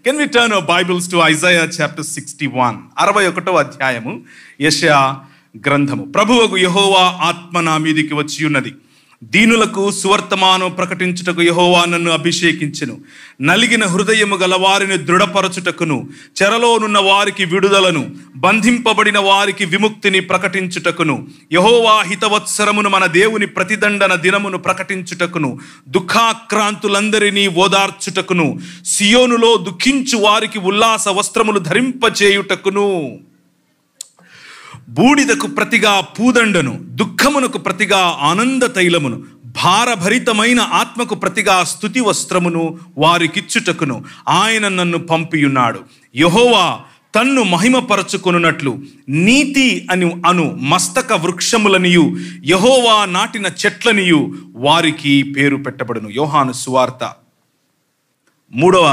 Can we turn our Bibles to Isaiah chapter 61? 61వ అధ్యాయము యెషయా గ్రంథము. ప్రభువగు యెహోవా ఆత్మ నా మీదికి వచ్చి ఉన్నది. దీనులకు సువర్తమానం ప్రకటించుటకు యెహోవా నన్ను అభిషేకించెను. నలిగిన హృదయము గల వారిని దృఢపరచుటకును, చెరలోనున్న వారికి విడుదలను, బంధింపబడిన వారికి విముక్తిని ప్రకటించుటకును, యెహోవా హితవత్సరమును మన దేవుని ప్రతిదండన దినమును ప్రకటించుటకును, దుఃఖాక్రాంతులందరినీ ఓదార్చుటకును, సియోనులో దుఃఖించు వారికి ఉల్లాస వస్త్రములు ధరింపచేయుటకును, బూడిదకు ప్రతిగా పూదండను, దుఃఖమునకు ప్రతిగా ఆనంద తైలమును, భారభరితమైన ఆత్మకు ప్రతిగా స్తుతి వస్త్రమును వారికిచ్చుటకును ఆయన నన్ను యెహోవా తన్ను మహిమపరచుకొనున్నట్లు నీతి అను మస్తక వృక్షములనియు యెహోవా నాటిన చెట్లనియు వారికి పేరు పెట్టబడును. యోహాను సువార్త 3వ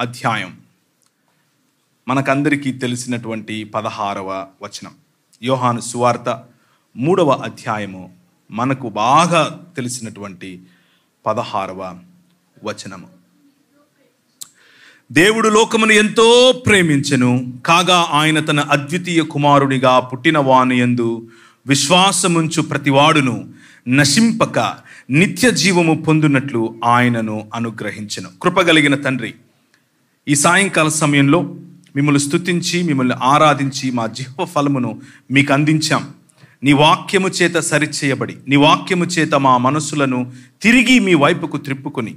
అధ్యాయం మనకందరికీ తెలిసినటువంటి 16వ వచనం. యోహాను సువార్త 3వ అధ్యాయము మనకు బాగా తెలిసినటువంటి 16వ వచనము. దేవుడు లోకమును ఎంతో ప్రేమించెను, కాగా ఆయన తన అద్వితీయ కుమారునిగా పుట్టిన వాని యందు విశ్వాసముంచు ప్రతివాడును నశింపక నిత్య జీవము పొందునట్లు ఆయనను అనుగ్రహించెను. కృపగలిగిన తండ్రి, ఈ సాయంకాల సమయంలో మిమ్మల్ని స్తుతించి మిమ్మల్ని ఆరాధించి మా జిహ్వ ఫలమును మీకు అందించాం. నీ వాక్యము చేత సరిచేయబడి, నీ వాక్యము చేత మా మనసులను తిరిగి మీ వైపుకు త్రిప్పుకొని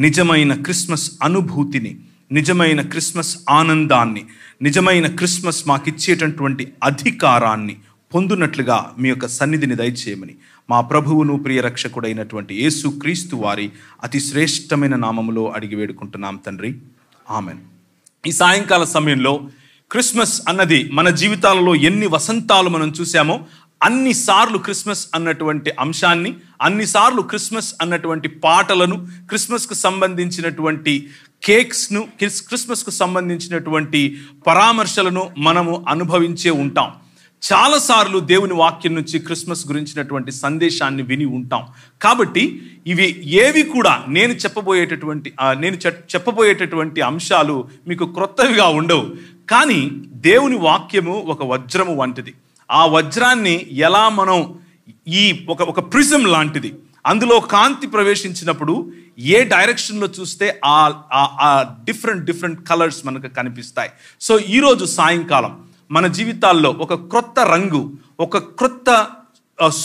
నిజమైన క్రిస్మస్ అనుభూతిని, నిజమైన క్రిస్మస్ ఆనందాన్ని, నిజమైన క్రిస్మస్ మాకిచ్చేటటువంటి అధికారాన్ని పొందునట్లుగా మీ యొక్క సన్నిధిని దయచేయమని మా ప్రభువును ప్రియ రక్షకుడైనటువంటి యేసు క్రీస్తు వారి అతి శ్రేష్టమైన నామములో అడిగి వేడుకుంటున్నాం తండ్రి, ఆమెన్. ఈ సాయంకాల సమయంలో క్రిస్మస్ అన్నది మన జీవితాలలో ఎన్ని వసంతాలు మనం చూసామో అన్నిసార్లు క్రిస్మస్ అన్నటువంటి అంశాన్ని, అన్నిసార్లు క్రిస్మస్ అన్నటువంటి పాటలను, క్రిస్మస్కు సంబంధించినటువంటి కేక్స్ను, క్రిస్మస్కు సంబంధించినటువంటి పరామర్శలను మనము అనుభవించే ఉంటాం. చాలాసార్లు దేవుని వాక్యం నుంచి క్రిస్మస్ గురించినటువంటి సందేశాన్ని విని ఉంటాం. కాబట్టి ఇవి ఏవి కూడా నేను చెప్పబోయేటటువంటి అంశాలు మీకు క్రొత్తవిగా ఉండవు. కానీ దేవుని వాక్యము ఒక వజ్రము వంటిది. ఆ వజ్రాన్ని ఎలా మనం ఒక ప్రిజం లాంటిది, అందులో కాంతి ప్రవేశించినప్పుడు ఏ డైరెక్షన్లో చూస్తే ఆ డిఫరెంట్ కలర్స్ మనకు కనిపిస్తాయి. సో ఈరోజు సాయంకాలం మన జీవితాల్లో ఒక క్రొత్త రంగు, ఒక క్రొత్త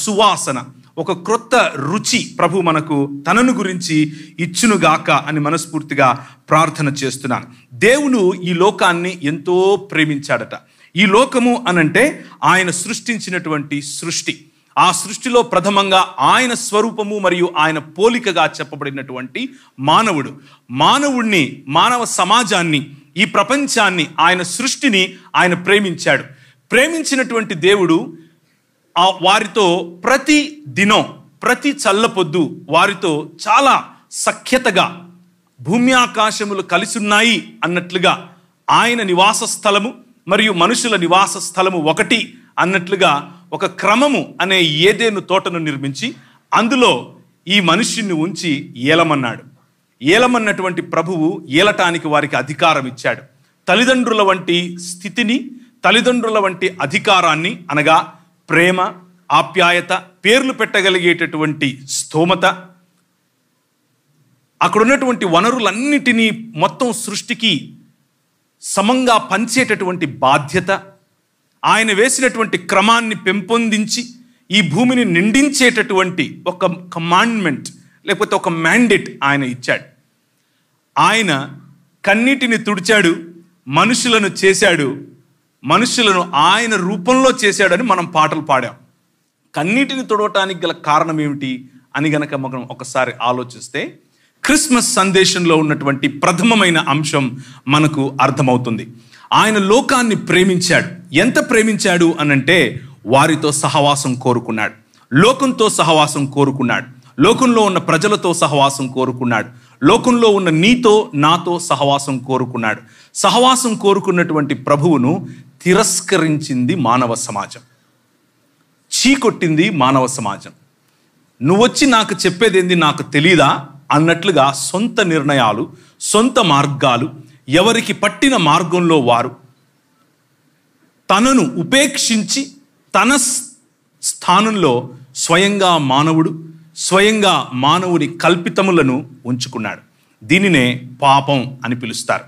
సువాసన, ఒక క్రొత్త రుచి ప్రభు మనకు తనను గురించి ఇచ్చునుగాక అని మనస్ఫూర్తిగా ప్రార్థన చేస్తున్నాను. దేవుడు ఈ లోకాన్ని ఎంతో ప్రేమించాడట. ఈ లోకము అనంటే ఆయన సృష్టించినటువంటి సృష్టి. ఆ సృష్టిలో ప్రథమంగా ఆయన స్వరూపము మరియు ఆయన పోలికగా చెప్పబడినటువంటి మానవుడిని, మానవ సమాజాన్ని, ఈ ప్రపంచాన్ని, ఆయన సృష్టిని ఆయన ప్రేమించాడు. ప్రేమించినటువంటి దేవుడు వారితో ప్రతి దినం, ప్రతి చల్లపొద్దు వారితో చాలా సఖ్యతగా, భూమి ఆకాశములు కలిసి ఉన్నాయి అన్నట్లుగా ఆయన నివాస స్థలము మరియు మనుషుల నివాస స్థలము ఒకటి అన్నట్లుగా ఒక క్రమము అనే ఏదెను తోటను నిర్మించి అందులో ఈ మనుష్యుని ఉంచి ఏలమన్నటువంటి ప్రభువు ఏలటానికి వారికి అధికారం ఇచ్చాడు. తల్లిదండ్రుల వంటి స్థితిని, తల్లిదండ్రుల వంటి అధికారాన్ని, అనగా ప్రేమ, ఆప్యాయత, పేర్లు పెట్టగలిగేటటువంటి స్థోమత, అక్కడున్నటువంటి వనరులన్నిటినీ మొత్తం సృష్టికి సమంగా పంచేటటువంటి బాధ్యత, ఆయన వేసినటువంటి క్రమాన్ని పెంపొందించి ఈ భూమిని నిండించేటటువంటి ఒక కమాండ్మెంట్ లేకపోతే ఒక మ్యాండేట్ ఆయన ఇచ్చాడు. ఆయన కన్నీటిని తుడిచాడు, మనుషులను చేశాడు, మనుషులను ఆయన రూపంలో చేశాడని మనం పాటలు పాడాం. కన్నీటిని తుడవటానికి గల కారణం ఏమిటి అని గనక మనం ఒకసారి ఆలోచిస్తే క్రిస్మస్ సందేశంలో ఉన్నటువంటి ప్రథమమైన అంశం మనకు అర్థమవుతుంది. ఆయన లోకాన్ని ప్రేమించాడు. ఎంత ప్రేమించాడు అనంటే వారితో సహవాసం కోరుకున్నాడు, లోకంతో సహవాసం కోరుకున్నాడు, లోకంలో ఉన్న ప్రజలతో సహవాసం కోరుకున్నాడు, లోకంలో ఉన్న నీతో నాతో సహవాసం కోరుకున్నాడు. సహవాసం కోరుకున్నటువంటి ప్రభువును తిరస్కరించింది మానవ సమాజం, చీకొట్టింది మానవ సమాజం. నువ్వొచ్చి నాకు చెప్పేదేంది, నాకు తెలీదా అన్నట్లుగా సొంత నిర్ణయాలు, సొంత మార్గాలు, ఎవరికి పట్టిన మార్గంలో వారు తనను ఉపేక్షించి తన స్థానంలో స్వయంగా మానవుని కల్పితములను ఉంచుకున్నాడు. దీనినే పాపం అని పిలుస్తారు.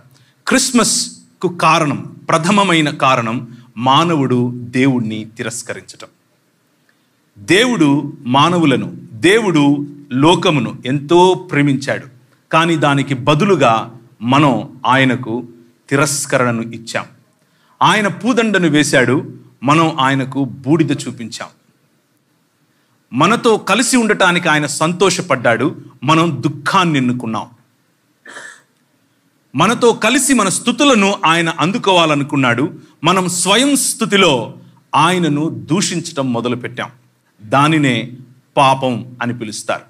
క్రిస్మస్కు కారణం, ప్రథమమైన కారణం మానవుడు దేవుణ్ణి తిరస్కరించటం. దేవుడు లోకమును ఎంతో ప్రేమించాడు, కానీ దానికి బదులుగా మనం ఆయనకు తిరస్కరణను ఇచ్చాం. ఆయన పూదండను వేశాడు, మనం ఆయనకు బూడిద చూపించాం. మనతో కలిసి ఉండటానికి ఆయన సంతోషపడ్డాడు, మనం దుఃఖాన్ని ఎన్నుకున్నాం. మనతో కలిసి మన స్తుతులను ఆయన అందుకోవాలనుకున్నాడు, మనం స్వయం స్తుతిలో ఆయనను దూషించటం మొదలుపెట్టాం. దానినే పాపం అని పిలుస్తారు.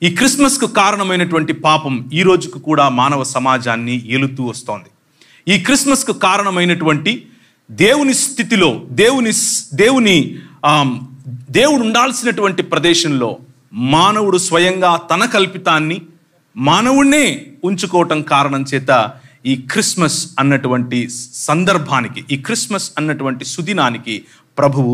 ఈ క్రిస్మస్కు కారణమైనటువంటి పాపం ఈ రోజుకు కూడా మానవ సమాజాన్ని ఏలుతూ వస్తోంది. ఈ క్రిస్మస్కు కారణమైనటువంటి దేవుని స్థితిలో దేవుడు ఉండాల్సినటువంటి ప్రదేశంలో మానవుడు స్వయంగా తన కల్పితాన్ని మానవుణ్ణే ఉంచుకోవటం కారణం చేత ఈ క్రిస్మస్ అన్నటువంటి సందర్భానికి, ఈ క్రిస్మస్ అన్నటువంటి సుదినానికి ప్రభువు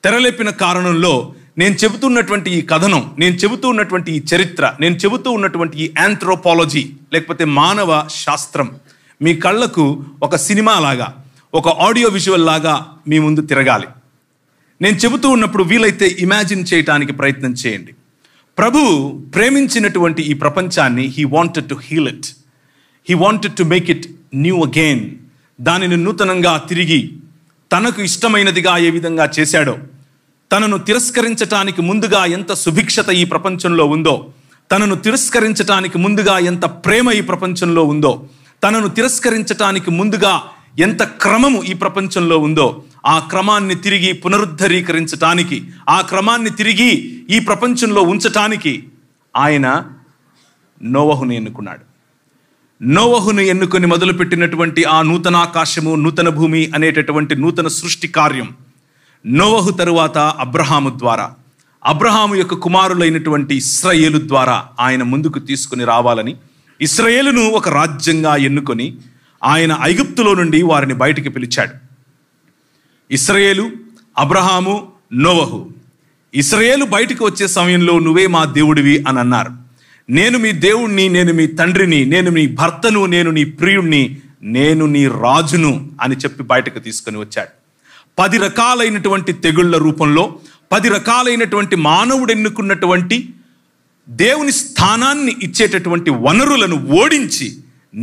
తెరలేపిన కారణంలో నేను చెబుతున్నటువంటి ఈ కథనం, నేను చెబుతూ ఉన్నటువంటి ఈ చరిత్ర, నేను చెబుతూ ఉన్నటువంటి ఈ ఆంథ్రోపాలజీ లేకపోతే మానవ శాస్త్రం మీ కళ్ళకు ఒక సినిమా లాగా, ఒక ఆడియో విజువల్ లాగా మీ ముందు తిరగాలి. నేను చెబుతూ ఉన్నప్పుడు వీలైతే ఇమాజిన్ చేయటానికి ప్రయత్నం చేయండి. ప్రభువు ప్రేమించినటువంటి ఈ ప్రపంచాన్ని he wanted to heal it, he wanted to make it new again. దానిని నూతనంగా తిరిగి తనకు ఇష్టమైనదిగా ఏ విధంగా చేశాడో, తనను తిరస్కరించటానికి ముందుగా ఎంత సుభిక్షత ఈ ప్రపంచంలో ఉందో, తనను తిరస్కరించటానికి ముందుగా ఎంత ప్రేమ ఈ ప్రపంచంలో ఉందో, తనను తిరస్కరించటానికి ముందుగా ఎంత క్రమము ఈ ప్రపంచంలో ఉందో, ఆ క్రమాన్ని తిరిగి పునరుద్ధరీకరించటానికి, ఆ క్రమాన్ని తిరిగి ఈ ప్రపంచంలో ఉంచటానికి ఆయన నోవహును ఎన్నుకున్నాడు. నోవహును ఎన్నుకొని మొదలుపెట్టినటువంటి ఆ నూతనాకాశము, నూతన భూమి అనేటటువంటి నూతన సృష్టి కార్యం నోవహు తరువాత అబ్రహాము యొక్క కుమారులైనటువంటి ఇశ్రాయేలు ద్వారా ఆయన ముందుకు తీసుకుని రావాలని, ఇశ్రాయేలును ఒక రాజ్యంగా ఎన్నుకొని ఆయన ఐగుప్తులో నుండి వారిని బయటికి పిలిచాడు. ఇశ్రాయేలు, అబ్రహాము, నోవహు. ఇశ్రాయేలు బయటికి వచ్చే సమయంలో నువ్వే మా దేవుడివి అని అన్నారు. నేను మీ దేవుణ్ణి, నేను మీ తండ్రిని, నేను మీ భర్తను, నేను నీ ప్రియుణ్ణి, నేను నీ రాజును అని చెప్పి బయటకు తీసుకొని వచ్చాడు. 10 రకాలైనటువంటి తెగుళ్ల రూపంలో 10 రకాలైనటువంటి మానవుడు ఎన్నుకున్నటువంటి దేవుని స్థానాన్ని ఇచ్చేటటువంటి వనరులను ఓడించి,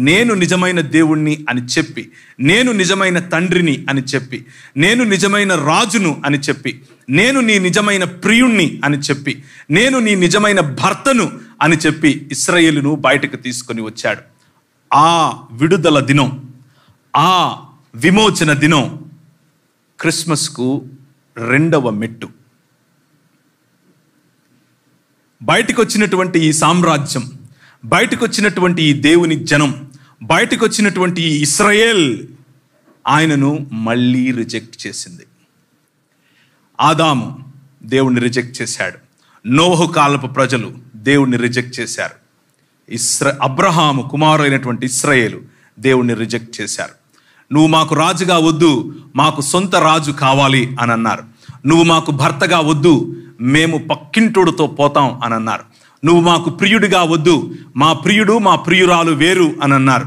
నేను నిజమైన దేవుణ్ణి అని చెప్పి, నేను నిజమైన తండ్రిని అని చెప్పి, నేను నిజమైన రాజును అని చెప్పి, నేను నీ నిజమైన ప్రియుణ్ణి అని చెప్పి, నేను నీ నిజమైన భర్తను అని చెప్పి ఇశ్రాయేలును బయటకు తీసుకొని వచ్చాడు. ఆ విడుదల దినం, ఆ విమోచన దినం క్రిస్మస్కు 2వ మెట్టు. బయటకు వచ్చినటువంటి ఈ సామ్రాజ్యం, బయటకు వచ్చినటువంటి ఈ దేవుని జనం, బయటకు వచ్చినటువంటి ఈ ఇశ్రాయేల్ ఆయనను మళ్ళీ రిజెక్ట్ చేసింది. ఆదాము దేవుణ్ణి రిజెక్ట్ చేశాడు, నోహు కాలపు ప్రజలు దేవుణ్ణి రిజెక్ట్ చేశారు, అబ్రహాము కుమారులైనటువంటి ఇశ్రాయేలు దేవుణ్ణి రిజెక్ట్ చేశారు. నువ్వు మాకు రాజుగా వద్దు, మాకు సొంత రాజు కావాలి అని అన్నారు. నువ్వు మాకు భర్తగా వద్దు, మేము పక్కింటోడుతో పోతాం అని అన్నారు. నువ్వు మాకు ప్రియుడిగా వద్దు, మా ప్రియుడు మా ప్రియురాలు వేరు అని అన్నారు.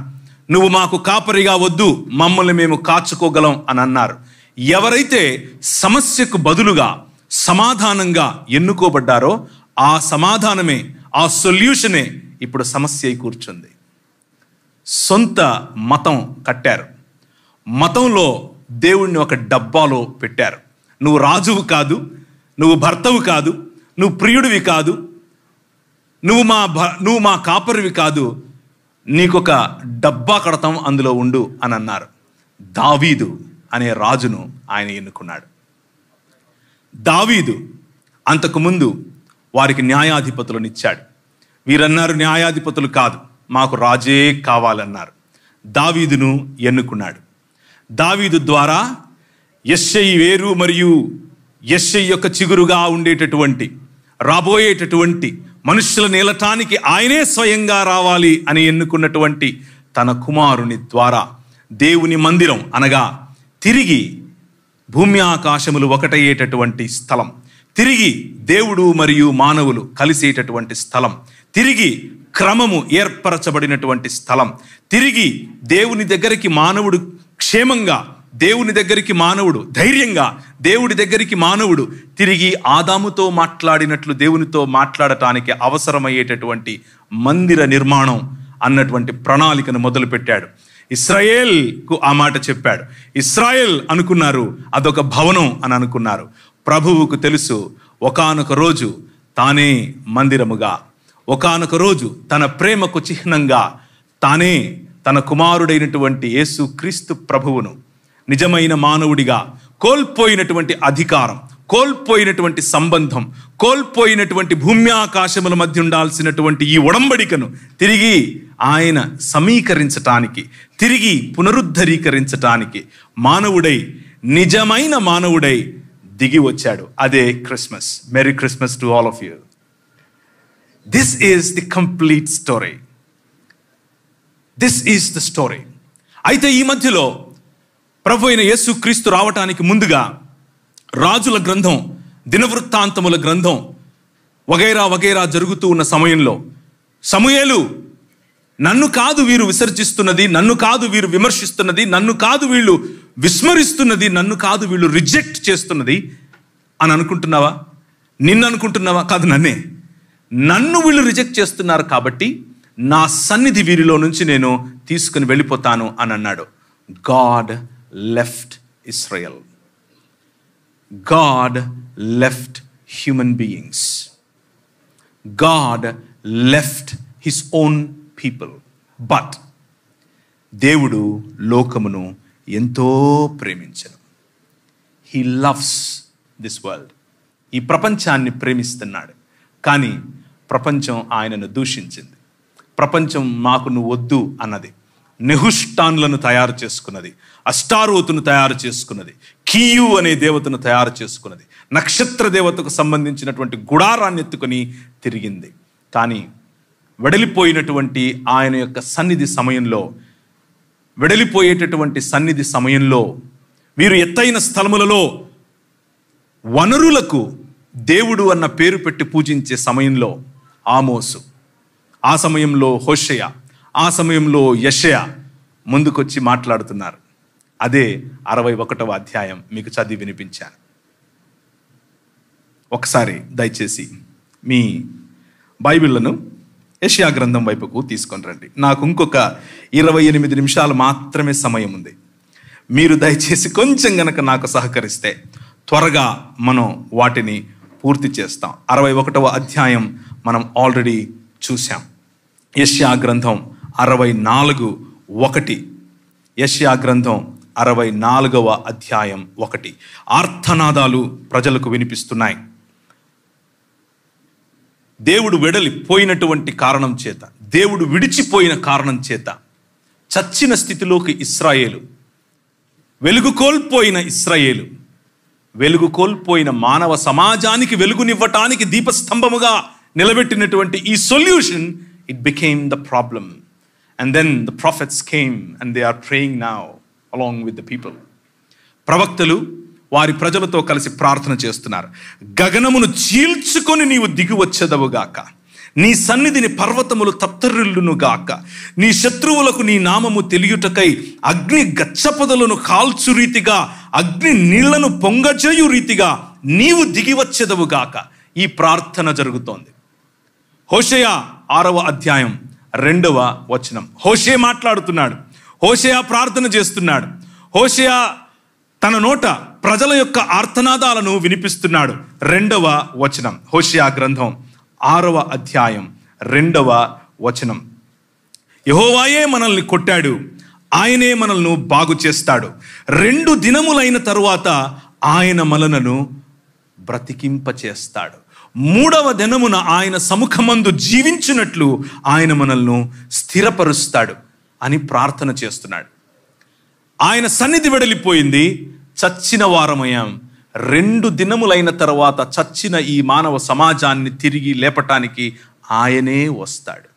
నువ్వు మాకు కాపరిగా వద్దు, మమ్మల్ని మేము కాచుకోగలం అని అన్నారు. ఎవరైతే సమస్యకు బదులుగా సమాధానంగా ఎన్నుకోబడ్డారో ఆ సమాధానమే, ఆ సొల్యూషనే ఇప్పుడు సమస్య అయి కూర్చుంది. సొంత మతం కట్టారు, మతంలో దేవుణ్ణి ఒక డబ్బాలో పెట్టారు. నువ్వు రాజువు కాదు, నువ్వు భర్తవు కాదు, నువ్వు ప్రియుడివి కాదు, నువ్వు మా కాపరివి కాదు, నీకొక డబ్బా కడతాం, అందులో ఉండు అని అన్నారు. దావీదు అనే రాజును ఆయన ఎన్నుకున్నాడు. దావీదు అంతకుముందు వారికి న్యాయాధిపతులను ఇచ్చాడు. వీరన్నారు న్యాయాధిపతులు కాదు, మాకు రాజే కావాలన్నారు. దావీదును ఎన్నుకున్నాడు. దావీదు ద్వారా యెష్షై వేరు మరియు యెష్షై యొక్క చిగురుగా ఉండేటటువంటి, రాబోయేటటువంటి మనుషుల నేలటానికి ఆయనే స్వయంగా రావాలి అని ఎన్నుకున్నటువంటి తన కుమారుని ద్వారా దేవుని మందిరం అనగా తిరిగి భూమి ఆకాశములు ఒకటయ్యేటటువంటి స్థలం, తిరిగి దేవుడు మరియు మానవులు కలిసేటటువంటి స్థలం, తిరిగి క్రమము ఏర్పరచబడినటువంటి స్థలం, తిరిగి దేవుని దగ్గరికి మానవుడు క్షేమంగా, దేవుని దగ్గరికి మానవుడు ధైర్యంగా, దేవుడి దగ్గరికి మానవుడు తిరిగి ఆదాముతో మాట్లాడినట్లు దేవునితో మాట్లాడటానికి అవసరమయ్యేటటువంటి మందిర నిర్మాణం అన్నటువంటి ప్రణాళికను మొదలుపెట్టాడు. ఇశ్రాయేల్కు ఆ మాట చెప్పాడు. ఇశ్రాయేల్ అనుకున్నారు అదొక భవనం అని అనుకున్నారు. ప్రభువుకు తెలుసు ఒకానొక రోజు తానే మందిరముగా, ఒకానొక రోజు తన ప్రేమకు చిహ్నంగా తానే తన కుమారుడైనటువంటి యేసు క్రీస్తు ప్రభువును నిజమైన మానవుడిగా కోల్పోయినటువంటి అధికారం, కోల్పోయినటువంటి సంబంధం, కోల్పోయినటువంటి భూమి ఆకాశముల మధ్య ఉండాల్సినటువంటి ఈ ఒడంబడికను తిరిగి ఆయన సమీకరించటానికి, తిరిగి పునరుద్ధరీకరించటానికి మానవుడై, నిజమైన మానవుడై దిగి వచ్చాడు. అదే Christmas. Merry Christmas to all of you. This is the complete story. This is the story. అయితే ఈ మధ్యలో ప్రభు అయిన యేసు క్రీస్తు రావటానికి ముందుగా రాజుల గ్రంథం, దినవృత్తాంతముల గ్రంథం వగైరా వగైరా జరుగుతూ ఉన్న సమయంలో సమూయేలు, నన్ను కాదు వీరు విసర్జిస్తున్నది, నన్ను కాదు వీరు విమర్శిస్తున్నది, నన్ను కాదు వీళ్ళు విస్మరిస్తున్నది, నన్ను కాదు వీళ్ళు రిజెక్ట్ చేస్తున్నది అని అనుకుంటున్నావా? నిన్ను అనుకుంటున్నావా? కాదు, నన్ను వీళ్ళు రిజెక్ట్ చేస్తున్నారు కాబట్టి నా సన్నిధి వీరిలో నుంచి నేను తీసుకుని వెళ్ళిపోతాను అని అన్నాడు. God left Israel. God left human beings. God left his own people. But దేవుడు లోకమును ఎంతో ప్రేమించెను. He loves this world. ఈ ప్రపంచాన్ని ప్రేమిస్తున్నాడు. కానీ ప్రపంచం ఆయనను దూషించింది. ప్రపంచం మాకు నువ్వు వద్దు అన్నది. నెహుష్టాన్లను తయారు చేసుకున్నది, అష్టారోతును తయారు చేసుకున్నది, కీయు అనే దేవతను తయారు చేసుకున్నది, నక్షత్ర దేవతకు సంబంధించినటువంటి గుడారాన్ని ఎత్తుకొని తిరిగింది. కానీ వెడలిపోయినటువంటి ఆయన యొక్క సన్నిధి సమయంలో, వెడలిపోయేటటువంటి సన్నిధి సమయంలో వీరు ఎత్తైన స్థలములలో వనరులకు దేవుడు అన్న పేరు పెట్టి పూజించే సమయంలో ఆమోసు, ఆ సమయంలో హోషేయ, ఆ సమయంలో యెషయా ముందుకొచ్చి మాట్లాడుతున్నారు. అదే 61వ అధ్యాయం మీకు చదివి వినిపించాను. ఒకసారి దయచేసి మీ బైబిళ్లను యెషయా గ్రంథం వైపుకు తీసుకొని రండి. నాకు ఇంకొక 28 నిమిషాలు మాత్రమే సమయం ఉంది. మీరు దయచేసి కొంచెం గనక నాకు సహకరిస్తే త్వరగా మనం వాటిని పూర్తి చేస్తాం. 61వ అధ్యాయం మనం ఆల్రెడీ చూసాం. యెషయా గ్రంథం 64:1. యెషయా గ్రంథం 64వ అధ్యాయం 1. ఆర్తనాదాలు ప్రజలకు వినిపిస్తున్నాయి. దేవుడు వెడలిపోయినటువంటి కారణం చేత, దేవుడు విడిచిపోయిన కారణం చేత చచ్చిన స్థితిలోకి ఇశ్రాయేలు, వెలుగు కోల్పోయిన ఇశ్రాయేలు, వెలుగు కోల్పోయిన మానవ సమాజానికి వెలుగునివ్వటానికి దీపస్తంభముగా నిలబెట్టినటువంటి ఈ solution, it became the problem. And then the prophets came and they are praying now along with the people. ప్రవక్తలు వారి ప్రజలతో కలిసి ప్రార్థన చేస్తున్నారు. గగనమును చీల్చుకొని నీవు దిగి వచ్చేదవుగాక, నీ సన్నిధిని పర్వతములు తత్తరిల్లునుగాక, నీ శత్రువులకు నీ నామము తెలియుటకై అగ్ని గచ్చపొదలను కాల్చు రీతిగా, అగ్ని నీళ్లను పొంగజేయు రీతిగా నీవు దిగి వచ్చేదవుగాక. ఈ ప్రార్థన జరుగుతోంది. హోషేయ 6వ అధ్యాయం 2వ వచనం. హోషేయ మాట్లాడుతున్నాడు, హోషేయ ప్రార్థన చేస్తున్నాడు, హోషేయ తన నోట ప్రజల యొక్క ఆర్తనాదాలను వినిపిస్తున్నాడు. 2వ వచనం, హోషేయ గ్రంథం 6వ అధ్యాయం 2వ వచనం. యెహోవాయే మనల్ని కొట్టాడు, ఆయనే మనల్ని బాగు చేస్తాడు. 2 దినములైన తరువాత ఆయన మనలను బ్రతికింపచేస్తాడు. 3వ దినమున ఆయన సముఖమందు జీవించినట్లు ఆయన మనల్ని స్థిరపరుస్తాడు అని ప్రార్థన చేస్తున్నాడు. ఆయన సన్నిధి వెడలిపోయింది, చచ్చిన వారమయ్యాం. 2 దినములైన తర్వాత చచ్చిన ఈ మానవ సమాజాన్ని తిరిగి లేపటానికి ఆయనే వస్తాడు.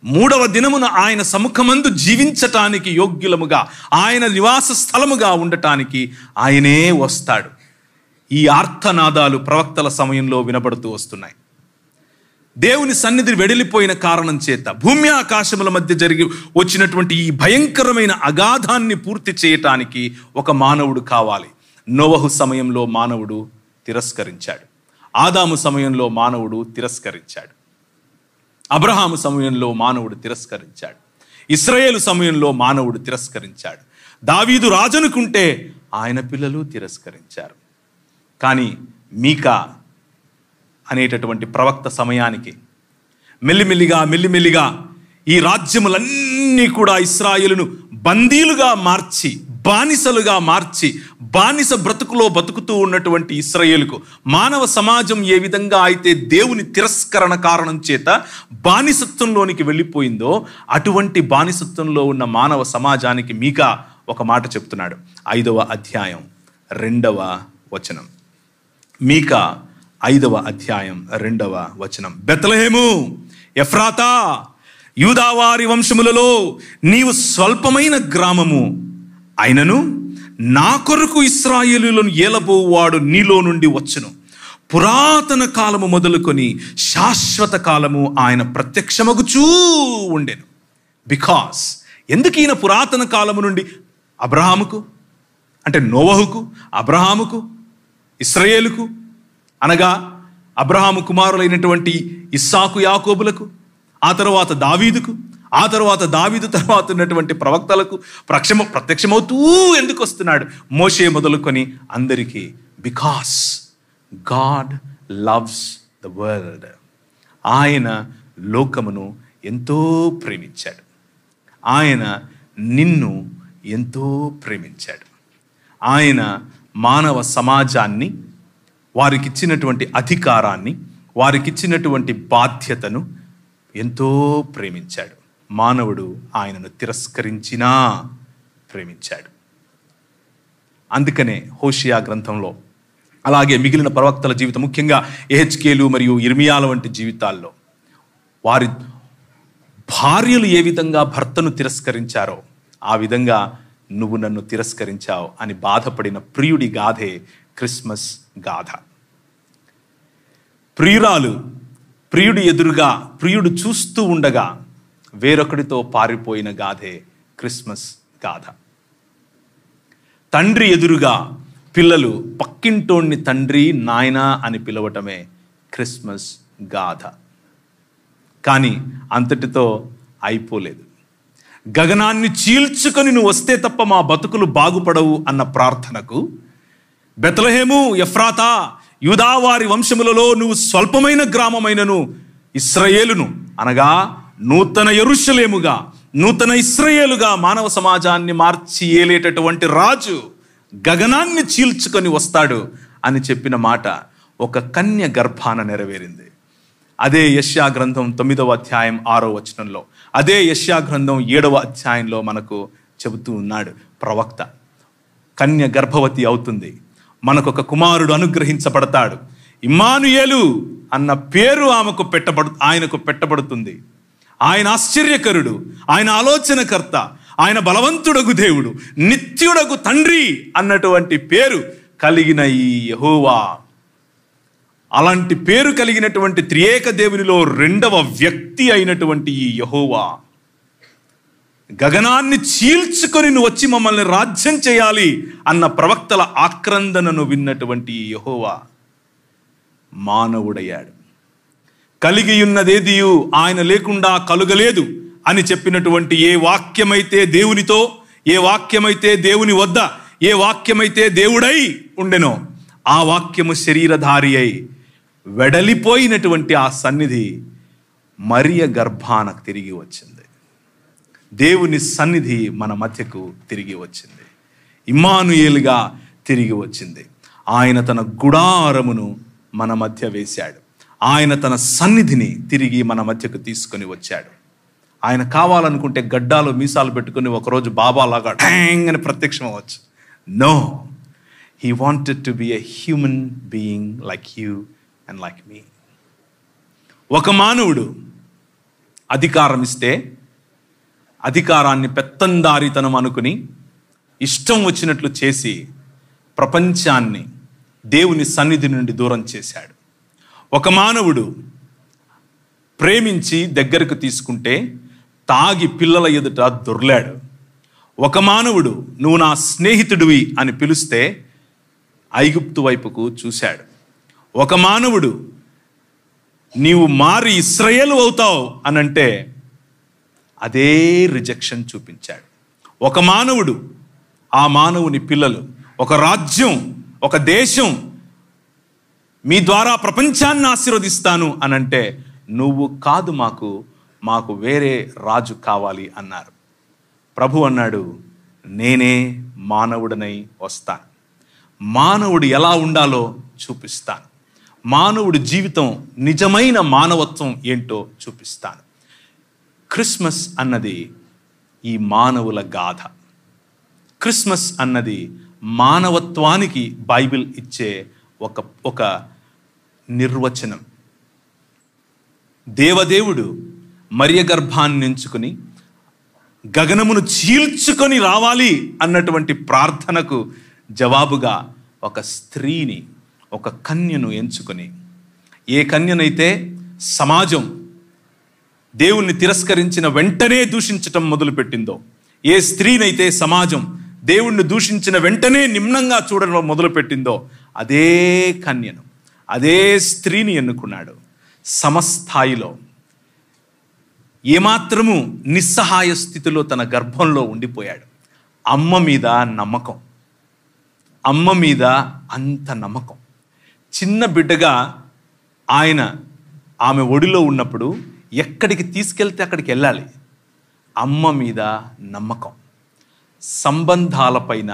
మూడవ దినమున ఆయన సముఖమందు జీవించటానికి యోగ్యులముగా, ఆయన నివాస స్థలముగా ఉండటానికి ఆయనే వస్తాడు. ఈ ఆర్తనాదాలు ప్రవక్తల సమయంలో వినబడుతూ వస్తున్నాయి. దేవుని సన్నిధి వెడలిపోయిన కారణం చేత భూమి ఆకాశముల మధ్య జరిగి వచ్చినటువంటి ఈ భయంకరమైన అగాధాన్ని పూర్తి చేయటానికి ఒక మానవుడు కావాలి. నోవహు సమయంలో మానవుడు తిరస్కరించాడు. ఆదాము సమయంలో మానవుడు తిరస్కరించాడు. అబ్రహాము సమయంలో మానవుడు తిరస్కరించాడు. ఇశ్రాయేలు సమయంలో మానవుడు తిరస్కరించాడు. దావీదు రాజనుకుంటే ఆయన పిల్లలు తిరస్కరించారు. కానీ మీకా అనేటటువంటి ప్రవక్త సమయానికి మెల్లిమెల్లిగా ఈ రాజ్యములన్నీ కూడా ఇశ్రాయేలును బందీలుగా మార్చి, బానిసలుగా మార్చి, బానిస బ్రతుకులో బతుకుతూ ఉన్నటువంటి ఇశ్రాయేలుకు మానవ సమాజం ఏ విధంగా అయితే దేవుని తిరస్కరణ కారణం చేత బానిసత్వంలోనికి వెళ్ళిపోయిందో, అటువంటి బానిసత్వంలో ఉన్న మానవ సమాజానికి మీకా ఒక మాట చెప్తున్నాడు. 5వ అధ్యాయం 2వ వచనం. మీకా 5వ అధ్యాయం 2వ వచనం. బెత్లెహేము ఎఫ్రాతా, యూదావారి వంశములలో నీవు స్వల్పమైన గ్రామము అయినను నా కొరకు ఇశ్రాయేలులను ఏలబోవాడు నీలో నుండి వచ్చును. పురాతన కాలము మొదలుకొని శాశ్వత కాలము ఆయన ప్రత్యక్షమగుచూ ఉండెను. బికాస్ ఎందుకు ఈయన పురాతన కాలము నుండి అబ్రహాముకు, అంటే నోవహుకు, అబ్రహాముకు, ఇశ్రాయేలుకు, అనగా అబ్రహాము కుమారులైనటువంటి ఇస్సాకు, యాకోబులకు, ఆ తర్వాత దావీదుకు, ఆ తర్వాత దావీదు తర్వాత ఉన్నటువంటి ప్రవక్తలకు ప్రత్యక్షమవుతూ ఎందుకు వస్తున్నాడు? మోషే మొదలుకొని అందరికీ. Because God loves the world. ఆయన లోకమును ఎంతో ప్రేమించాడు. ఆయన నిన్ను ఎంతో ప్రేమించాడు. ఆయన మానవ సమాజాన్ని, వారికిచ్చినటువంటి అధికారాన్ని, వారికిచ్చినటువంటి బాధ్యతను ఎంతో ప్రేమించాడు. మానవుడు ఆయనను తిరస్కరించినా ప్రేమించాడు. అందుకనే హోషియా గ్రంథంలో, అలాగే మిగిలిన ప్రవక్తల జీవితం, ముఖ్యంగా యెహెజ్కేలు మరియు ఇర్మియాల వంటి జీవితాల్లో వారి భార్యలు ఏ విధంగా భర్తను తిరస్కరించారో ఆ విధంగా నువ్వు నన్ను తిరస్కరించావు అని బాధపడిన ప్రియుడి గాథే క్రిస్మస్ గాథ. ప్రియుడి ఎదురుగా, ప్రియుడు చూస్తూ ఉండగా వేరొకడితో పారిపోయిన గాథే క్రిస్మస్ గాథ. తండ్రి ఎదురుగా పిల్లలు పక్కింటోణ్ణి తండ్రి, నాయనా అని పిలవటమే క్రిస్మస్ గాథ. కానీ అంతటితో అయిపోలేదు. గగనాన్ని చీల్చుకొని నువ్వు వస్తే తప్ప మా బతుకులు బాగుపడవు అన్న ప్రార్థనకు, బెత్లెహేము ఎఫ్రాతా, యూదావారి వంశములలో నువ్వు స్వల్పమైన గ్రామమైనను ఇశ్రాయేలును, అనగా నూతన యెరూషలేముగా, నూతన ఇశ్రాయేలుగా మానవ సమాజాన్ని మార్చి ఏలేటటువంటి రాజు గగనాన్ని చీల్చుకొని వస్తాడు అని చెప్పిన మాట ఒక కన్య గర్భాన నెరవేరింది. అదే యెషయా గ్రంథం 9వ అధ్యాయం 6వ వచనంలో, అదే యెషయా గ్రంథం 7వ అధ్యాయంలో మనకు చెబుతూ ఉన్నాడు ప్రవక్త. కన్య గర్భవతి అవుతుంది, మనకొక కుమారుడు అనుగ్రహించబడతాడు, ఇమ్మానుయేలు అన్న పేరు ఆయనకు పెట్టబడుతుంది. ఆయన ఆశ్చర్యకరుడు, ఆయన ఆలోచనకర్త, ఆయన బలవంతుడగు దేవుడు, నిత్యుడగు తండ్రి అన్నటువంటి పేరు కలిగిన ఈ యెహోవా, అలాంటి పేరు కలిగినటువంటి త్రియేక దేవునిలో 2వ వ్యక్తి అయినటువంటి ఈ యెహోవా గగనాన్ని చీల్చుకొని నువ్వు వచ్చి మమ్మల్ని రాజ్యం చేయాలి అన్న ప్రవక్తల ఆక్రందనను విన్నటువంటి ఈ యెహోవా మానవుడయ్యాడు. కలిగి ఉన్నదేదియు ఆయన లేకుండా కలుగలేదు అని చెప్పినటువంటి ఏ వాక్యమైతే దేవునితో, ఏ వాక్యమైతే దేవుని వద్ద, ఏ వాక్యమైతే దేవుడై ఉండెనో ఆ వాక్యము శరీరధారి అయి వెడలిపోయినటువంటి ఆ సన్నిధి మరియ గర్భానకు తిరిగి వచ్చింది. దేవుని సన్నిధి మన మధ్యకు తిరిగి వచ్చింది. ఇమ్మానుయేలుగా తిరిగి వచ్చింది. ఆయన తన గుడారమును మన మధ్య వేశాడు. ఆయన తన సన్నిధిని తిరిగి మన మధ్యకు తీసుకొని వచ్చాడు. ఆయన కావాలనుకుంటే గడ్డాలు మీసాలు పెట్టుకుని ఒకరోజు బాబాలాగా ఠాంగ్ అని ప్రత్యక్షం అవ్వచ్చు. No, he wanted to be a human being like you and like me. ఒక మానవుడు అధికారం ఇస్తే అధికారాన్ని పెత్తందారితనం అనుకుని ఇష్టం వచ్చినట్లు చేసి ప్రపంచాన్ని దేవుని సన్నిధి నుండి దూరం చేశాడు. ఒక మానవుడు ప్రేమించి దగ్గరకు తీసుకుంటే తాగి పిల్లల ఎదుట దొర్లాడు. ఒక మానవుడు నువ్వు నా స్నేహితుడివి అని పిలిస్తే ఐగుప్తు వైపుకు చూశాడు. ఒక మానవుడు నీవు మారి ఇశ్రాయేలు అవుతావు అనంటే అదే రిజెక్షన్ చూపించాడు. ఒక మానవుడు, ఆ మానవుని పిల్లలు, ఒక రాజ్యం, ఒక దేశం మీ ద్వారా ప్రపంచాన్ని ఆశీర్వదిస్తాను అనంటే నువ్వు కాదు, మాకు వేరే రాజు కావాలి అన్నారు. ప్రభు అన్నాడు, నేనే మానవుడనై వస్తాను, మానవుడు ఎలా ఉండాలో చూపిస్తాను, మానవుడి జీవితం నిజమైన మానవత్వం ఏంటో చూపిస్తాను. క్రిస్మస్ అన్నది ఈ మానవుల గాథ. క్రిస్మస్ అన్నది మానవత్వానికి బైబిల్ ఇచ్చే ఒక నిర్వచనం. దేవదేవుడు మరియ గర్భాన్ని ఎంచుకుని గగనమును చీల్చుకొని రావాలి అన్నటువంటి ప్రార్థనకు జవాబుగా ఒక స్త్రీని, ఒక కన్యను ఎంచుకొని, ఏ కన్యనైతే సమాజం దేవుణ్ణి తిరస్కరించిన వెంటనే దూషించటం మొదలుపెట్టిందో, ఏ స్త్రీనైతే సమాజం దేవుణ్ణి దూషించిన వెంటనే నిమ్నంగా చూడడం మొదలుపెట్టిందో, అదే కన్యను, అదే స్త్రీని ఎన్నుకున్నాడు. సమస్థాయిలో ఏమాత్రము నిస్సహాయ స్థితిలో తన గర్భంలో ఉండిపోయాడు. అమ్మ మీద నమ్మకం, అమ్మ మీద అంత నమ్మకం. చిన్న బిడ్డగా ఆమె ఒడిలో ఉన్నప్పుడు ఎక్కడికి తీసుకెళ్తే అక్కడికి వెళ్ళాలి. అమ్మ మీద నమ్మకం, సంబంధాలపైన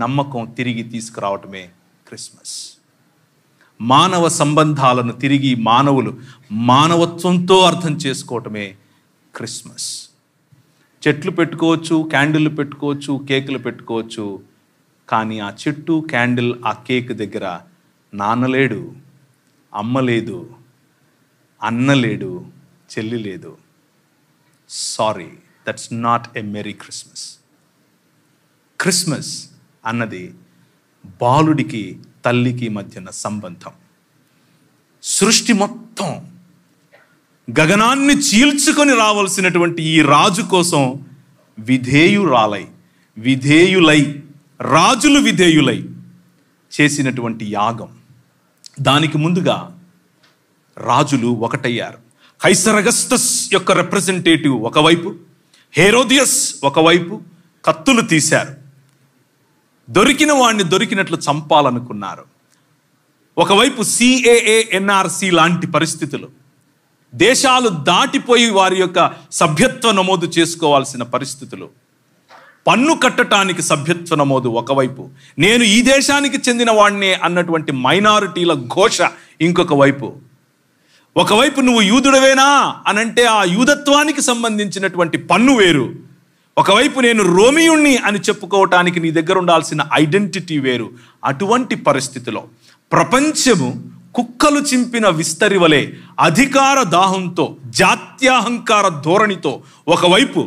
నమ్మకం తిరిగి తీసుకురావటమే క్రిస్మస్. మానవ సంబంధాలను తిరిగి మానవులు మానవత్వంతో అర్థం చేసుకోవటమే క్రిస్మస్. చెట్లు పెట్టుకోవచ్చు, క్యాండిల్ పెట్టుకోవచ్చు, కేకులు పెట్టుకోవచ్చు, కానీ ఆ చెట్టు, క్యాండిల్, ఆ కేక్ దగ్గర నాన్న లేడు, అమ్మ లేదు, అన్న లేడు, చెల్లి లేదు. Sorry, that's not a merry Christmas. Christmas అన్నది బాలుడికి తల్లికి మధ్యన సంబంధం. సృష్టి మొత్తం గగనాన్ని చీల్చుకొని రావాల్సినటువంటి ఈ రాజు కోసం విధేయులై రాజులు విధేయులై చేసినటువంటి యాగం. దానికి ముందుగా రాజులు ఒకటయ్యారు. కైసర్ అగస్టస్ యొక్క రిప్రజెంటేటివ్ ఒకవైపు, హేరోదియస్ ఒకవైపు కత్తులు తీశారు. దొరికిన వాడిని దొరికినట్లు చంపాలనుకున్నారు. ఒకవైపు CAA NRC లాంటి పరిస్థితులు, దేశాలు దాటిపోయి వారి యొక్క సభ్యత్వ నమోదు చేసుకోవాల్సిన పరిస్థితులు, పన్ను కట్టడానికి సభ్యత్వ నమోదు ఒకవైపు, నేను ఈ దేశానికి చెందిన వాడినే అన్నటువంటి మైనారిటీల ఘోష ఇంకొక వైపు. ఒకవైపు నువ్వు యూదుడవేనా అనంటే ఆ యూదత్వానికి సంబంధించినటువంటి పన్ను వేరు, ఒకవైపు నేను రోమియుణ్ణి అని చెప్పుకోవటానికి నీ దగ్గర ఉండాల్సిన ఐడెంటిటీ వేరు. అటువంటి పరిస్థితిలో ప్రపంచము కుక్కలు చింపిన విస్తరి వలె అధికార దాహంతో, జాత్యాహంకార ధోరణితో ఒకవైపు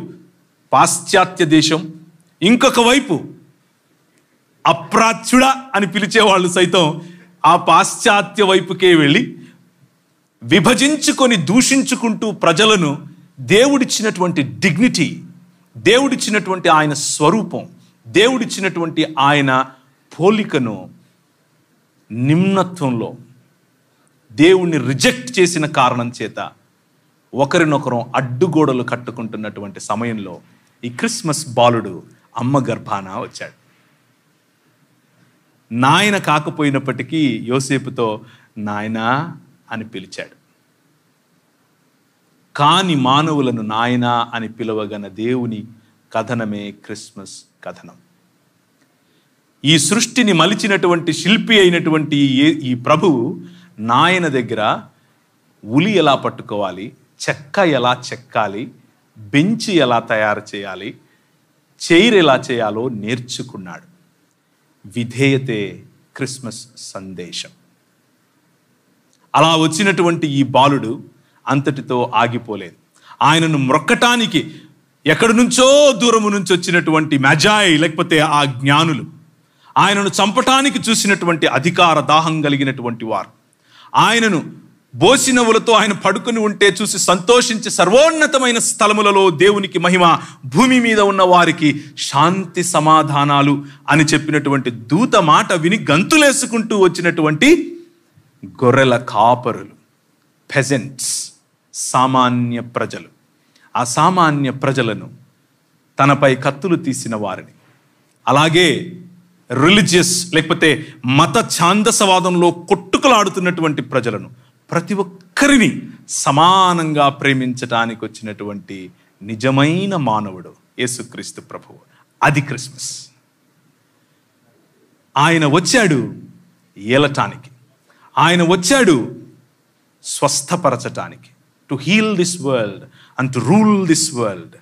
పాశ్చాత్య దేశం, ఇంకొక వైపు అప్రాచ్యుడ అని పిలిచేవాళ్ళు సైతం ఆ పాశ్చాత్య వైపుకే వెళ్ళి విభజించుకొని దూషించుకుంటూ ప్రజలను దేవుడిచ్చినటువంటి డిగ్నిటీ, దేవుడిచ్చినటువంటి ఆయన స్వరూపం, దేవుడిచ్చినటువంటి ఆయన పోలికను నిమ్నత్వంలో దేవుణ్ణి రిజెక్ట్ చేసిన కారణం చేత ఒకరినొకరం అడ్డుగోడలు కట్టుకుంటున్నటువంటి సమయంలో ఈ క్రిస్మస్ బాలుడు అమ్మ గర్భాన వచ్చాడు. నాయన కాకపోయినప్పటికీ యోసేపుతో నాయనా అని పిలిచాడు. కాని మానవులను నాయనా అని పిలవగన దేవుని కథనమే క్రిస్మస్ కథనం. ఈ సృష్టిని మలిచినటువంటి శిల్పి అయినటువంటి ఈ ప్రభువు నాయన దగ్గర ఉలి ఎలా పట్టుకోవాలి, చెక్క ఎలా చెక్కాలి, బెంచి ఎలా తయారు చేయాలి, చైర్ ఎలా చేయాలో నేర్చుకున్నాడు. విధేయతే క్రిస్మస్ సందేశం. అలా వచ్చినటువంటి ఈ బాలుడు అంతటితో ఆగిపోలేదు. ఆయనను మ్రొక్కటానికి ఎక్కడి నుంచో దూరము నుంచి వచ్చినటువంటి మజాయి లేకపోతే ఆ జ్ఞానులు, ఆయనను చంపటానికి చూసినటువంటి అధికార దాహం కలిగినటువంటి వారు, ఆయనను బోసినవులతో ఆయన పడుకుని ఉంటే చూసి సంతోషించి సర్వోన్నతమైన స్థలములలో దేవునికి మహిమ, భూమి మీద ఉన్న వారికి శాంతి సమాధానాలు అని చెప్పినటువంటి దూత మాట విని గంతులేసుకుంటూ వచ్చినటువంటి గొర్రెల కాపరులు, పెజెంట్స్, సామాన్య ప్రజలు. ఆ సామాన్య ప్రజలను, తనపై కత్తులు తీసిన వారిని, అలాగే రిలీజియస్ లేకపోతే మత ఛాందసవాదంలో కొట్టుకులాడుతున్నటువంటి ప్రజలను, ప్రతి ఒక్కరిని సమానంగా ప్రేమించటానికి వచ్చినటువంటి నిజమైన మానవుడు యేసుక్రీస్తు ప్రభువు. అది క్రిస్మస్. ఆయన వచ్చాడు ఏలటానికి, ఆయన వచ్చాడు స్వస్థపరచటానికి, to heal this world and to rule this world.